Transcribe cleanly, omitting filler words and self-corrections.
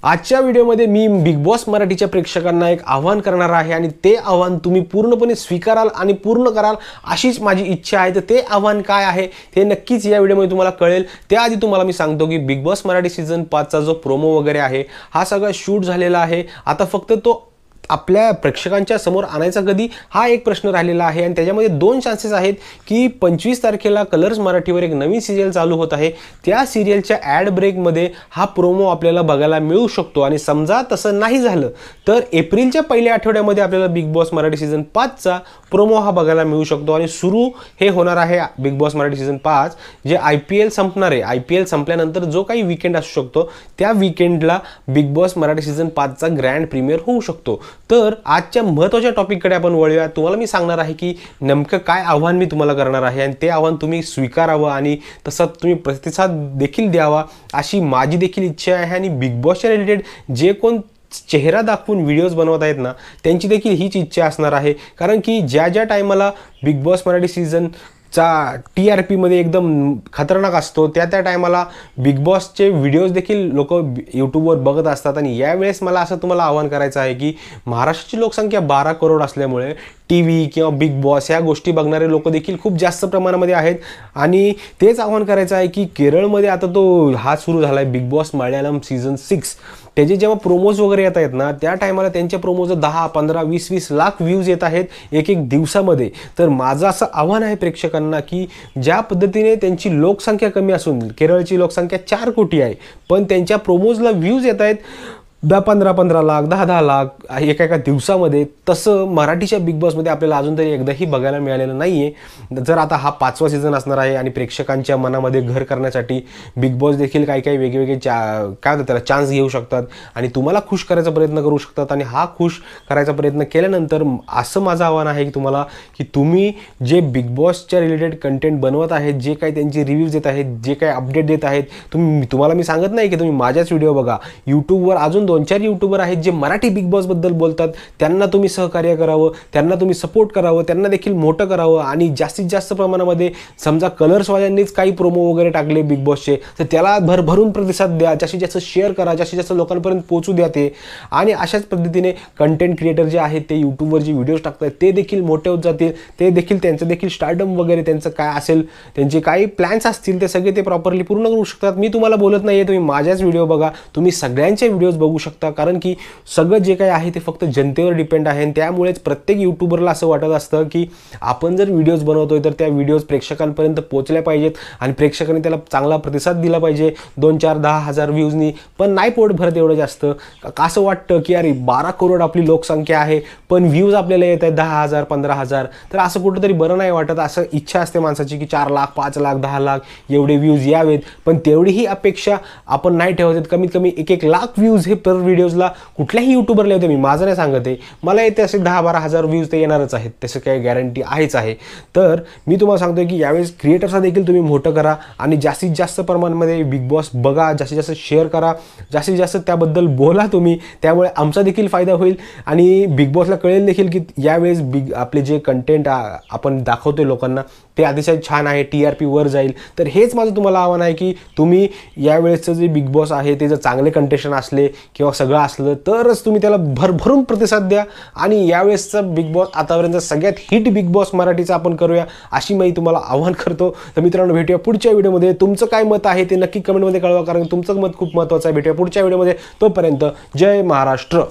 आजच्या व्हिडिओमध्ये मी big boss मराठीच्या प्रेक्षकांना एक आव्हान करणार आहे आणि ते आव्हान तुम्ही पूर्णपणे स्वीकाराल आणि पूर्ण कराल अशीच माझी इच्छा आहे। तर ते आव्हान काय आहे ते नक्कीच या व्हिडिओमध्ये तुम्हाला कळेल। त्याआधी तुम्हाला मी सांगतो की बिग बॉस मराठी सीझन 5 चा जो प्रोमो वगैरे आहे हा सगळा शूट झालेला आहे। आता फक्त तो आपल्या प्रेक्षकांच्या समोर आणायचा कधी हा एक प्रश्न राहिलेला आहे आणि त्याच्यामध्ये दोन चान्सेस आहेत की 25 तारखेला कलर्स मराठीवर एक नवीन सीरियल चालू होत आहे। त्या सीरियलच्या ॲड ब्रेकमध्ये हा प्रोमो आपल्याला बघायला मिळू शकतो आणि समजा तसं नाही झालं तर एप्रिलच्या पहिल्या आठवड्यामध्ये आपल्याला बिग बॉस मराठी सीझन 5 चा प्रोमो हा बघायला मिळू शकतो आणि सुरू हे होणार आहे बिग बॉस मराठी सीझन 5 जे IPL संपणार आहे। IPL संपल्यानंतर जो काही वीकेंड असू शकतो त्या वीकेंडला बिग बॉस मराठी सीझन 5 चा ग्रँड प्रीमियर होऊ शकतो। तर आजच्या महत्त्वाच्या टॉपिककडे आपण वळूया। तुम्हाला मी सांगणार आहे की नेमकं काय आव्हान मी तुम्हाला करणार आहे आणि ते आव्हान तुम्ही स्वीकारावं आणि तसं तुम्ही प्रतिसाद देखील द्यावा अशी माझी देखील इच्छा आहे। आणि बिग बॉसच्या रिलेटेड जे कोण चेहरा दाखवून व्हिडिओज बनवत आहेत ना त्यांची देखील हीच इच्छा असणार आहे, कारण की ज्या ज्या टायमाला बिग बॉस मराठी सीझन चा TRP मध्ये एकदम खतरनाक असतो त्या टायमाला बिग बॉसचे व्हिडिओज देखील लोक यूट्यूबवर बघत असतात। आणि यावेळेस मला असं तुम्हाला आवाहन करायचं आहे की महाराष्ट्राची लोकसंख्या 12 करोड असल्यामुळे TV किंवा बिग बॉस ह्या गोष्टी बघणारे लोक देखील खूप जास्त प्रमाणामध्ये आहेत। आणि तेच आवाहन करायचं आहे की केरळमध्ये आता तो हा सुरू झाला आहे बिग बॉस मल्याळम सीझन 6 त्याचे जेव्हा प्रोमोज वगैरे येत आहेत ना त्या टायमाला त्यांच्या प्रोमोज 10, 15, 20 लाख व्ह्यूज येत आहेत एक दिवसामध्ये। तर माझं असं आव्हान आहे प्रेक्षकांना की ज्या पद्धतीने त्यांची लोकसंख्या कमी असून केरळची लोकसंख्या 4 कोटी आहे पण त्यांच्या प्रोमोजला व्ह्यूज येत आहेत 10-15 लाख, 10-10 लाख एका दिवसामध्ये, तसं मराठीच्या बिग बॉसमध्ये आपल्याला अजून तरी एकदाही बघायला मिळालेलं नाही आहे। जर आता हा 5वा सीझन असणार आहे आणि प्रेक्षकांच्या मनामध्ये घर करण्यासाठी बिग बॉस देखील काही वेगवेगळे काय होतं त्याला चान्स घेऊ शकतात आणि तुम्हाला खुश करायचा प्रयत्न करू शकतात। आणि हा खुश करायचा प्रयत्न केल्यानंतर असं माझं आव्हान आहे की तुम्हाला की तुम्ही जे बिग बॉसच्या रिलेटेड कंटेंट बनवत आहेत, जे काही त्यांची रिव्ह्यूज देत आहेत, जे काही अपडेट देत आहेत, तुम्हाला मी सांगत नाही की तुम्ही माझ्याच व्हिडिओ बघा। यूट्यूबवर अजून 2-4 यूट्यूबर आहेत जे मराठी बिग बॉस बद्दल बोलतात, त्यांना तुम्ही सहकार्य करावं, त्यांना तुम्ही सपोर्ट करावं, त्यांना देखील मोठं करावं। आणि जास्तीत जास्त प्रमाणामध्ये समजा कलर्सवाल्यांनीच काही प्रोमो वगैरे टाकले बिग बॉसचे तर त्याला भरभरून प्रतिसाद द्या, जास्तीत जास्त शेअर करा, जास्तीत जास्त लोकांपर्यंत पोहोचू द्या ते। आणि अशाच पद्धतीने कंटेंट क्रिएटर जे आहेत ते यूट्यूबवर जे व्हिडिओज टाकतात ते देखील मोठे होत जातील, ते देखील त्यांचं देखील स्टार्डम वगैरे त्यांचं काय असेल त्यांचे काही प्लॅन्स असतील ते सगळे ते प्रॉपरली पूर्ण करू शकतात। मी तुम्हाला बोलत नाही आहे, तुम्ही माझ्याच व्हिडिओ बघा, तुम्ही सगळ्यांचे व्हिडिओज बघू शकता, कारण की सगळं जे काही आहे ते फक्त जनतेवर डिपेंड आहे। आणि त्यामुळेच प्रत्येक यूट्यूबरला असं वाटत असतं की आपण जर व्हिडिओज बनवतोय तर त्या व्हिडिओज प्रेक्षकांपर्यंत पोहोचल्या पाहिजेत आणि प्रेक्षकांनी त्याला चांगला प्रतिसाद दिला पाहिजे 2-4-10 हजार व्ह्यूजनी, पण नाही पोट भरत एवढं जास्त। असं वाटतं की अरे 12 करोड आपली लोकसंख्या आहे पण व्ह्यूज आपल्याला येत आहेत 10,000, 15,000, तर असं कुठंतरी बरं नाही वाटत। असं इच्छा असते माणसाची की 4 लाख, 5 लाख, 10 लाख एवढे व्ह्यूज यावेत, पण तेवढीही अपेक्षा आपण नाही ठेवत। कमीत कमी 1-1 लाख व्ह्यूज हे पर व्हिडिओजला कुठल्याही यूट्यूबरला येते, मी माझं नाही सांगत आहे, मला येते असे 10-12 हजार व्ह्यूज ते येणारच आहेत, तसं काही गॅरंटी आहेच आहे। तर मी तुम्हाला सांगतोय की यावेळेस क्रिएटर्सला देखील तुम्ही मोठं करा आणि जास्तीत जास्त प्रमाणामध्ये बिग बॉस बघा, जास्तीत जास्त शेअर करा, जास्तीत जास्त त्याबद्दल बोला तुम्ही, त्यामुळे आमचा देखील फायदा होईल आणि बिग बॉसला कळेल देखील की यावेळेस आपले जे कंटेंट आपण दाखवतोय लोकांना ते अतिशय छान आहे, TRP वर जाईल। तर हेच माझं तुम्हाला आव्हान आहे की तुम्ही यावेळेसचं जे बिग बॉस आहे ते जर चांगले कंटेस्टंट असले किंवा सगळं असलं तरच तुम्ही त्याला भरभरून प्रतिसाद द्या आणि यावेळेसचा बिग बॉस आतापर्यंत सगळ्यात हिट बिग बॉस मराठीचा आपण करूया अशी मी तुम्हाला आव्हान करतो। तर मित्रांनो भेटूया पुढच्या व्हिडिओमध्ये। तुमचं काय मत आहे ते नक्की कमेंटमध्ये कळवा, कारण तुमचं मत खूप महत्त्वाचं आहे। भेटूया पुढच्या व्हिडिओमध्ये, तोपर्यंत जय महाराष्ट्र।